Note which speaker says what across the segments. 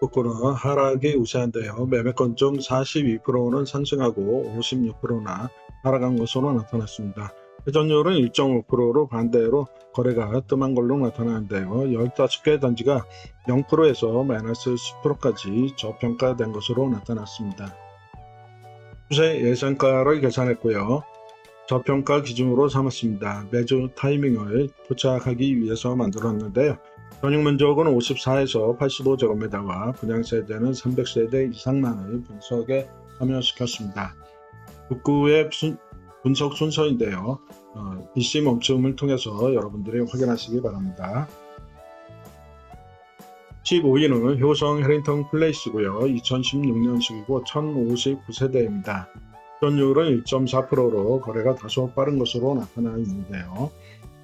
Speaker 1: 거꾸로 하락이 우세한데요. 매매권 중 42%는 상승하고 56%나 하락한 것으로 나타났습니다. 회전율은 1.5%로 반대로 거래가 뜸한 걸로 나타나는데요. 15개 단지가 0%에서 마이너스 10%까지 저평가된 것으로 나타났습니다. 추세 예상가를 계산했고요. 저평가 기준으로 삼았습니다. 매주 타이밍을 포착하기 위해서 만들었는데요. 전용 면적은 54에서 85제곱미터와 분양세대는 300세대 이상만을 분석에 참여시켰습니다. 북구의 분석 순서인데요. DC 멈춤을 통해서 여러분들이 확인하시기 바랍니다. 15위는 효성 해링턴 플레이스고요. 2016년식이고 1059세대입니다. 회전율은 1.4%로 거래가 다소 빠른 것으로 나타나 있는데요.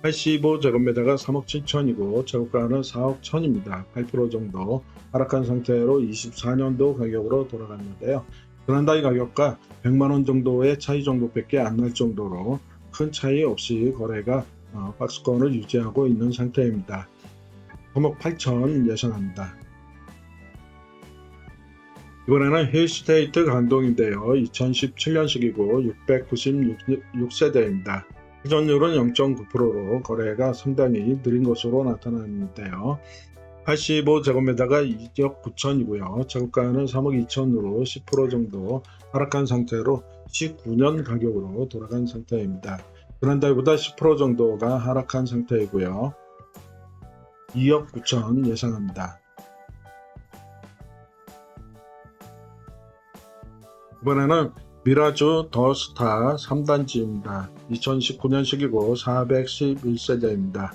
Speaker 1: 85제곱미터가 3억 7천이고 재고가는 4억 1천입니다. 8% 정도 하락한 상태로 24년도 가격으로 돌아갔는데요. 지난달 가격과 100만원 정도의 차이 정도밖에 안 날 정도로 큰 차이 없이 거래가 박스권을 유지하고 있는 상태입니다. 3억 8천 예상합니다. 이번에는 힐스테이트 강동인데요. 2017년식이고 696세대입니다. 회전율은 0.9%로 거래가 상당히 느린 것으로 나타났는데요. 85제곱미터가 2억 9천이고요. 재고가는 3억 2천으로 10% 정도 하락한 상태로 19년 가격으로 돌아간 상태입니다. 지난달보다 10% 정도가 하락한 상태이고요. 2억 9천 예상합니다. 이번에는 미라주 더스타 3단지입니다. 2019년식이고 411세대입니다.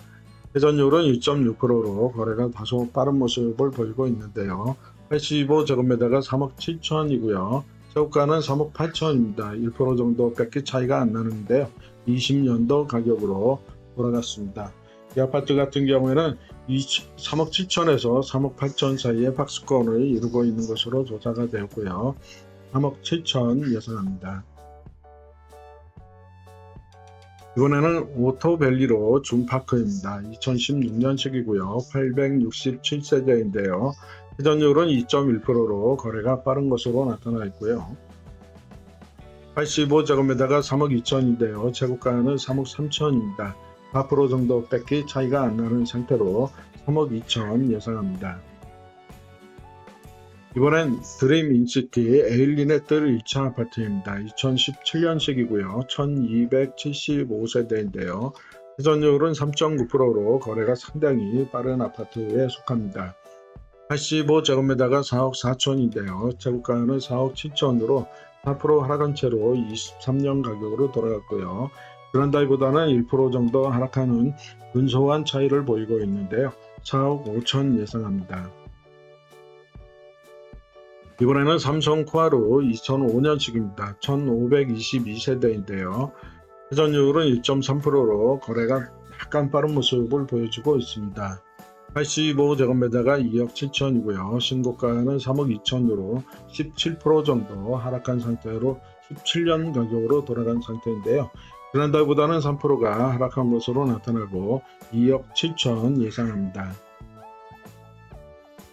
Speaker 1: 회전율은 1.6%로 거래가 다소 빠른 모습을 보이고 있는데요. 85제곱미터가 3억 7천이고요. 재고가는 3억 8천입니다. 1% 정도 밖에 차이가 안 나는데요. 20년도 가격으로 돌아갔습니다. 이 아파트 같은 경우에는 3억 7천에서 3억 8천 사이의 박스권을 이루고 있는 것으로 조사가 되었고요. 3억 7천 예상합니다. 이번에는 오토밸리로 준파크입니다. 2016년식이고요. 867세대인데요. 회전율은 2.1%로 거래가 빠른 것으로 나타나 있고요. 85제곱미터가 3억 2천인데요. 재고가는 3억 3천입니다. 4% 정도 밖에 차이가 안 나는 상태로 3억 2천 예상합니다. 이번엔 드림인시티 에일린의 뜰 1차 아파트입니다. 2017년식이고요. 1275세대인데요. 회전율은 3.9%로 거래가 상당히 빠른 아파트에 속합니다. 85제곱미터가 4억 4천인데요. 재고가는 4억 7천으로 4% 하락한 채로 23년 가격으로 돌아갔고요. 지난달보다는 1% 정도 하락하는 근소한 차이를 보이고 있는데요. 4억 5천 예상합니다. 이번에는 삼성 코아루 2005년식입니다. 1522세대인데요. 회전율은 1.3%로 거래가 약간 빠른 모습을 보여주고 있습니다. 85제곱미터가 2억 7천이고요. 신고가는 3억 2천으로 17% 정도 하락한 상태로 17년 가격으로 돌아간 상태인데요. 지난달보다는 3%가 하락한 것으로 나타나고 2억 7천 예상합니다.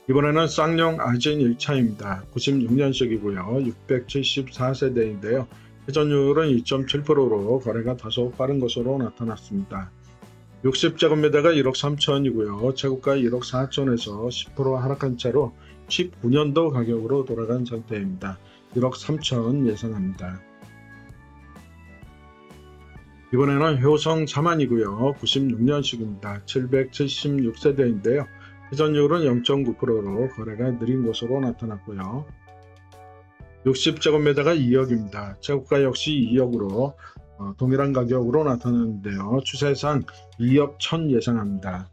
Speaker 1: 이번에는 쌍용 아진 1차입니다. 96년식이고요. 674세대인데요. 회전율은 2.7%로 거래가 다소 빠른 것으로 나타났습니다. 60제곱미터가 1억 3천이고요. 재고가 1억 4천에서 10% 하락한 채로 19년도 가격으로 돌아간 상태입니다. 1억 3천 예상합니다. 이번에는 효성 4만이고요. 96년식입니다. 776세대인데요. 회전율은 0.9%로 거래가 느린 것으로 나타났고요. 60제곱미터가 2억입니다. 재고가 역시 2억으로 동일한 가격으로 나타났는데요. 추세상 2억 1천 예상합니다.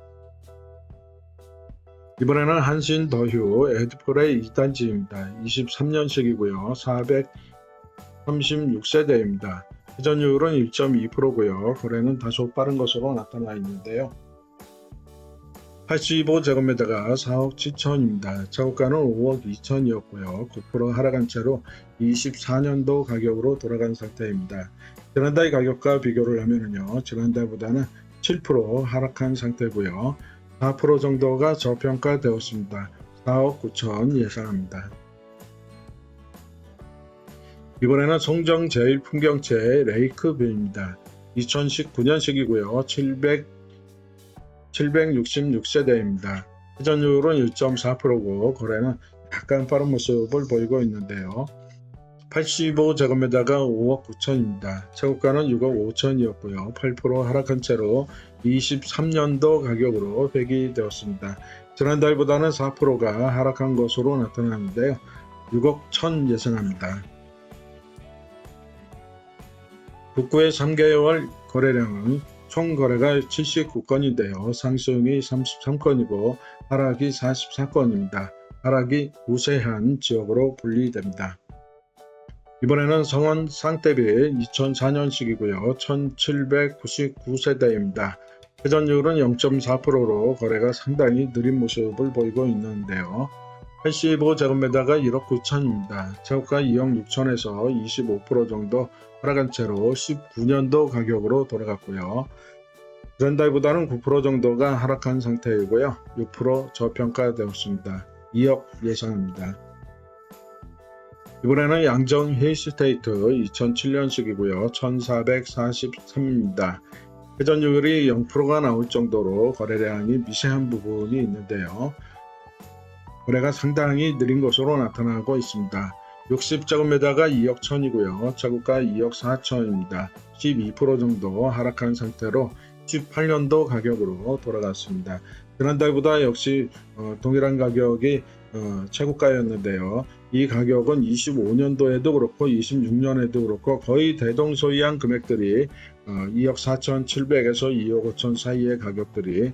Speaker 1: 이번에는 한신 더휴 에드폴의 2단지입니다. 23년식이고요. 436세대입니다. 회전율은 1.2%고요. 거래는 다소 빠른 것으로 나타나 있는데요. 85제곱미터가 4억 7천입니다. 재고가는 5억 2천이었고요. 9% 하락한 채로 24년도 가격으로 돌아간 상태입니다. 지난달 가격과 비교를 하면요. 지난달보다는 7% 하락한 상태고요. 4% 정도가 저평가되었습니다. 4억 9천 예상합니다. 이번에는 송정 제1풍경채 레이크뷰입니다. 2019년식이고요. 766세대입니다. 회전율은 1.4%고 거래는 약간 빠른 모습을 보이고 있는데요. 85제곱미터가 5억 9천입니다. 최고가는 6억 5천이었고요. 8% 하락한 채로 23년도 가격으로 회귀되었습니다. 지난달보다는 4%가 하락한 것으로 나타나는데요. 6억 1천 예상합니다. 북구의 3개월 거래량은 총 거래가 79건인데요. 상승이 33건이고 하락이 44건입니다. 하락이 우세한 지역으로 분리됩니다. 이번에는 성원 쌍대비 2004년식이고요. 1799세대입니다. 회전율은 0.4%로 거래가 상당히 느린 모습을 보이고 있는데요. 85제곱미터가 1억 9천입니다. 최고가 2억 6천에서 25% 정도 하락한 채로 19년도 가격으로 돌아갔고요. 지난달보다는 9% 정도가 하락한 상태이고요. 6% 저평가되었습니다. 2억 예상합니다. 이번에는 양정 힐스테이트 2007년식이고요. 1443입니다. 회전율이 0%가 나올 정도로 거래량이 미세한 부분이 있는데요. 거래가 상당히 느린 것으로 나타나고 있습니다. 60제곱미터가 2억 1천이고요. 최고가 2억 4천입니다. 12% 정도 하락한 상태로 18년도 가격으로 돌아갔습니다. 지난달보다 역시 동일한 가격이 최고가였는데요. 이 가격은 25년도에도 그렇고 26년에도 그렇고 거의 대동소이한 금액들이 2억 4천7백에서 2억 5천 사이의 가격들이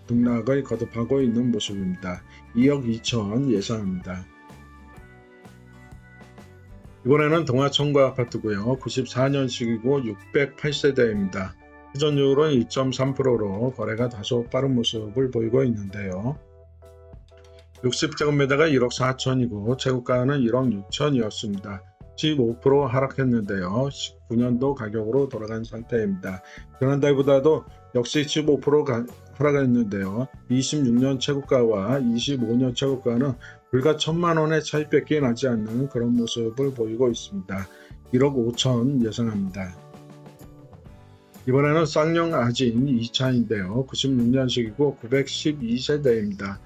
Speaker 1: 등락을 거듭하고 있는 모습입니다. 2억 2천 예상합니다. 이번에는 동아청구 아파트고요. 94년식이고 608세대입니다. 회전율은 2.3%로 거래가 다소 빠른 모습을 보이고 있는데요. 60제곱미터가 1억 4천이고 최고가는 1억 6천이었습니다. 15% 하락했는데요. 19년도 가격으로 돌아간 상태입니다. 지난달보다도 역시 15% 하락했는데요. 26년 최고가와 25년 최고가는 불과 1,000만원의 차이밖에 나지 않는 그런 모습을 보이고 있습니다. 1억 5천 예상합니다. 이번에는 쌍용 아진 2차인데요. 96년식이고 912세대입니다.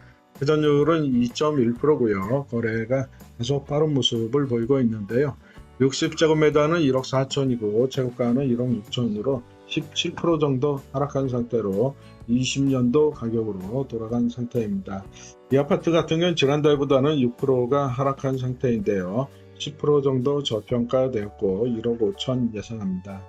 Speaker 1: 회전율은 2.1%고요. 거래가 다소 빠른 모습을 보이고 있는데요. 60제곱미터는 1억 4천이고 최고가는 1억 6천으로 17% 정도 하락한 상태로 20년도 가격으로 돌아간 상태입니다. 이 아파트 같은 경우는 지난달보다는 6%가 하락한 상태인데요. 10% 정도 저평가되었고 1억 5천 예상합니다.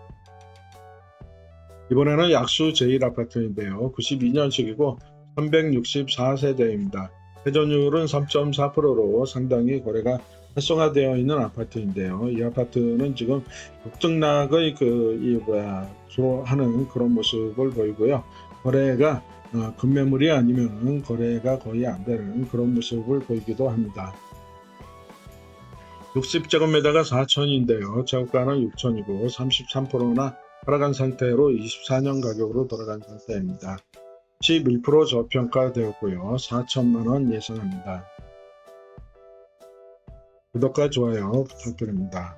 Speaker 1: 이번에는 약수 제1아파트인데요. 92년식이고 364세대입니다. 회전율은 3.4%로 상당히 거래가 활성화되어 있는 아파트인데요. 이 아파트는 지금 급등락의 주로 하는 그런 모습을 보이고요. 거래가 급매물이 아니면 거래가 거의 안 되는 그런 모습을 보이기도 합니다. 60제곱미터가 4천인데요. 최고가는 6천이고 33%나 하락한 상태로 24년 가격으로 돌아간 상태입니다. 11% 저평가되었고요. 4천만원 예상합니다. 구독과 좋아요 부탁드립니다.